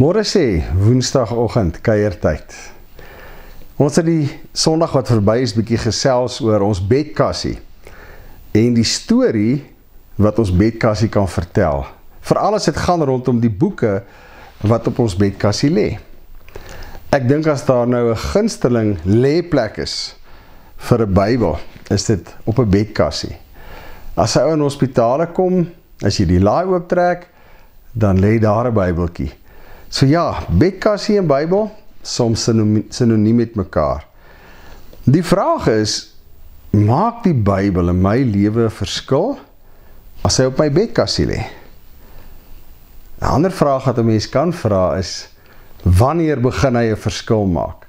Môre sê, woensdagoggend, kuiertyd. Ons het die Sondag wat verby is bietjie gesels oor ons bedkassie en die storie wat ons bedkassie kan vertel. Veral as dit gaan rondom die boeke wat op ons bedkassie lê. Ek dink as daar nou 'n gunsteling lêplek is vir 'n Bybel, is dit op 'n bedkassie. As jy in hospitale kom, as jy die laai ooptrek, dan lê daar 'n Bybeltjie. So ja, bedkassie en Bybel, soms synoniem met mekaar. Die vraag is, maak die Bybel in my lewe 'n verskil as hy op my bedkassie lê? 'n ander vraag wat 'n mens kan vra is, wanneer begin hy 'n verskil maak?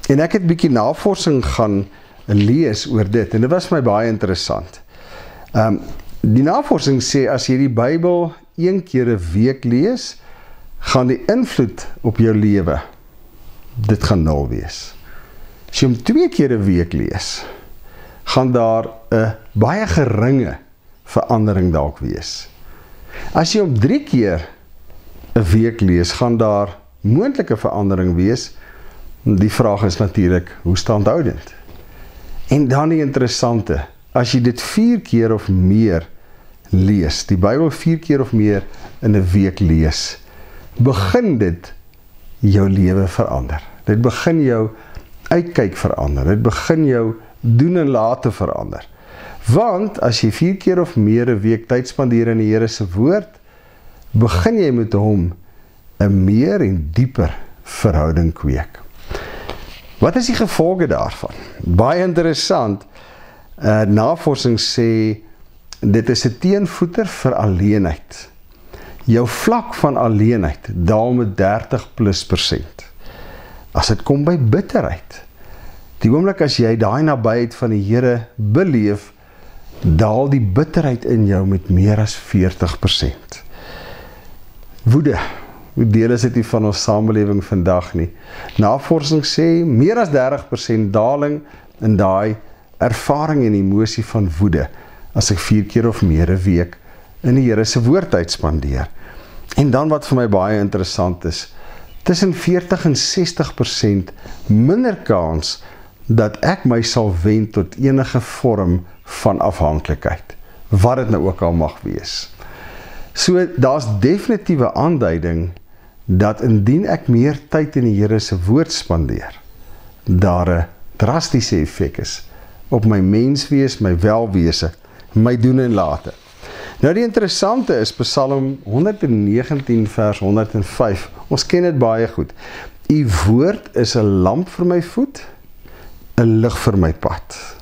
En ek het bietjie navorsing gaan lees oor dit, en dit was my baie interessant. Die navorsing sê, as jy die Bybel 1 keer 'n week lees, gaan die invloed op jou lewe, dit gaan 0 wees. As jy hom 2 keer 'n week lees, gaan daar 'n baie geringe verandering dalk wees. As jy hom 3 keer 'n week lees, gaan daar moontlike verandering wees. Die vraag is natuurlik, hoe standhoudend? En dan die interessante, as jy dit 4 keer of meer lees, die Bybel 4 keer of meer in 'n week lees, begin dit jou lewe verander. Dit begin jou uitkyk verander. Dit begin jou doen en late verander. Want as jy 4 keer of meer 'n week tyd spandeer in die Here se woord, begin jy met hom 'n meer en dieper verhouding kweek. Wat is die gevolge daarvan? Baie interessant. Navorsing sê, dit is 'n teenvoeter vir alleenheid. Jou vlak van alleenheid daal met 30+%. As dit kom by bitterheid, die oomblik as jy daai nabyheid van die Here beleef, daal die bitterheid in jou met meer as 40%. Woede, hoe deel is dit nie van ons samelewing vandag nie. Navorsing sê, meer as 30% daling in daai ervaring en emosie van woede, as ek 4 keer of meer 'n week in die Here se woord uitspandeer. En dan wat vir my baie interessant is, tussen 40 en 60% minder kans dat ek my sal wend tot enige vorm van afhanklikheid, wat dit nou ook al mag wees. So, daar's definitiewe aanduiding dat indien ek meer tyd in die Here se woord spandeer, daar 'n drastiese effek is op my menswees, my welwese, my doen en late. Nou die interessante is Psalm 119 vers 105. Ons ken dit baie goed. U woord is 'n lamp vir my voet, 'n lig vir my pad.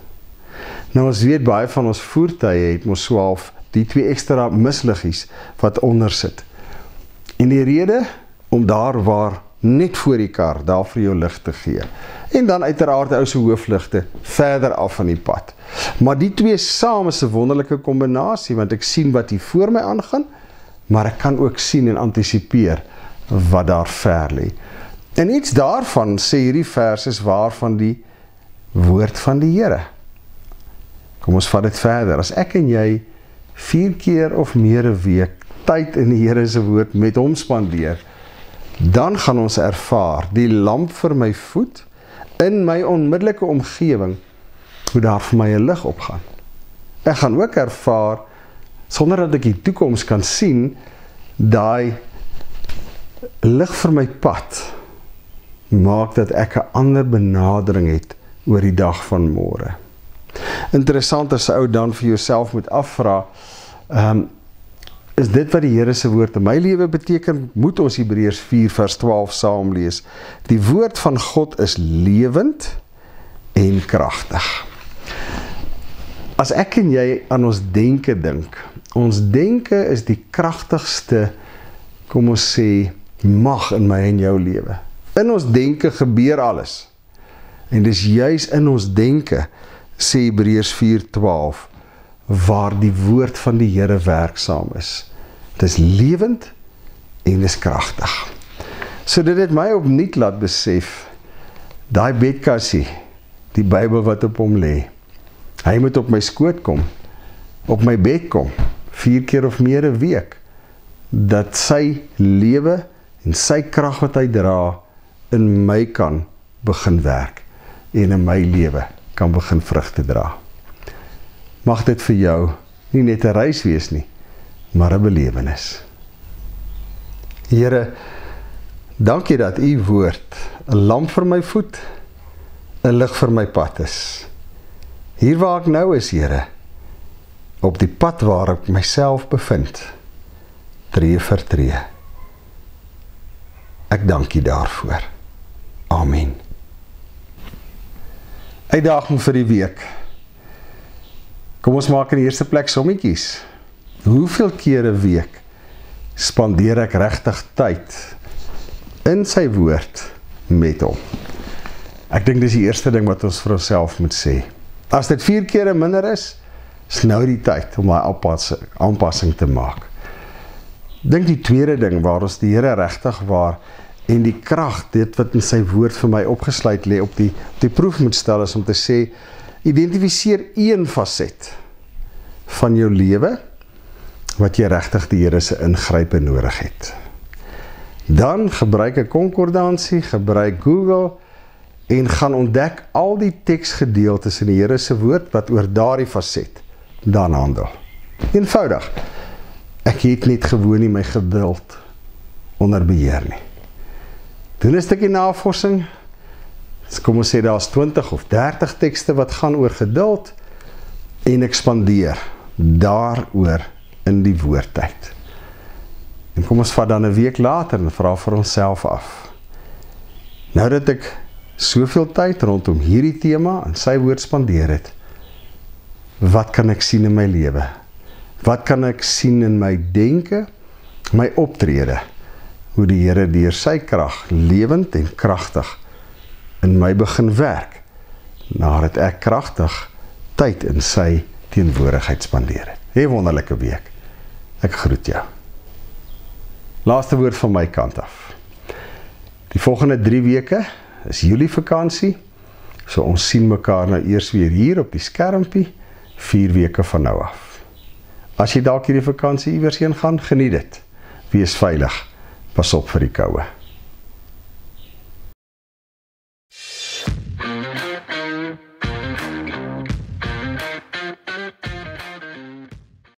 Nou ons weet baie van ons voertuie het mos swaalf die 2 ekstra misliggies wat onder sit. En die rede om daar waar net voor die kar daar vir jou lig te gee. En dan uiteraard ou se hoofligte verder af van die pad. Maar die 2 saam is 'n wonderlike kombinasie, want ek sien wat hier voor my aangaan, maar ek kan ook sien en antisipeer wat daar ver lê. En iets daarvan sê hierdie vers is waar van die woord van die Here. Kom ons vat dit verder. As ek en jy 4 keer of meer 'n week tyd in die Here se woord met hom spandeer, dan gaan ons ervaar die lamp vir my voet in my onmiddellike omgewing, hoe daar vir my 'n lig opgaan. Ek gaan ook ervaar, sonder dat ek die toekoms kan sien, daai lig vir my pad maak dat ek 'n ander benadering het oor die dag van môre. Interessant as 'n ou dan vir jouself moet afvra, is dit wat die Here se woord in my lewe beteken? Moet ons Hebreërs 4 vers 12 saam lees. Die woord van God is lewend en kragtig. As ek en jy aan ons denke dink, ons denke is die kragtigste, kom ons sê, mag in my en jou lewe. In ons denke gebeur alles. En dis juis in ons denke, sê Hebreërs 4:12, waar die woord van die Here werksaam is. Dit is lewend en dit is kragtig. So dit het my opnuut laat besef, daai bedkassie, die Bybel wat op hom lê, hy moet op my skoot kom, op my bed kom, 4 keer of meer 'n week, dat sy lewe en sy krag wat hy dra, in my kan begin werk, en in my lewe kan begin vrugte dra. Mag dit vir jou nie net 'n reis wees nie, maar 'n belewenis. Here, dankie dat u woord 'n lamp vir my voet, 'n lig vir my pad is. Hier waar ek nou is, Here, op die pad waar ek myself bevind, tree vir tree. Ek dank u daarvoor. Amen. Uitdaging vir die week. Kom ons maak in die eerste plek sommetjies. Hoeveel keer 'n week spandeer ek regtig tyd in sy woord met hom? Ek dink dis die eerste ding wat ons vir onsself moet sê. As dit 4 keer en minder is nou die tyd om daai aanpassing te maak. Dink die tweede ding waar ons die Here regtig waar en die krag, dit wat in sy woord vir my opgesluit lê, op die proef moet stel, is om te sê, identifiseer een faset van jou lewe wat jy regtig die Here se ingrype nodig het. Dan gebruik 'n konkordansie, gebruik Google en gaan ontdek al die teksgedeeltes in die Here se woord wat oor daardie faset dan handel. Eenvoudig. Ek het net gewoon nie my geduld onder beheer nie. Doen 'n stukkie navorsing. Kom ons sê daar's 20 of 30 tekste wat gaan oor geduld en ek spandeer daaroor in die woordtyd. En kom ons vat dan 'n week later en vra vir onsself af. Nou dat ek soveel tyd rondom hierdie tema en sy woord spandeer het, wat kan ek sien in my lewe? Wat kan ek sien in my denke, my optrede? Hoe die Here deur sy krag lewend en kragtig in my begin werk, nadat ek kragtig tyd in sy teenwoordigheid spandeer het. 'n wonderlike week. Ek groet jou. Laaste woord van my kant af. Die volgende 3 weke is Julie vakansie, so ons sien mekaar nou eers weer hier op die skermpie, 4 weke van nou af. As jy dalk hierdie vakansie iewers heen gaan, geniet dit. Wees veilig. Pas op vir die koue.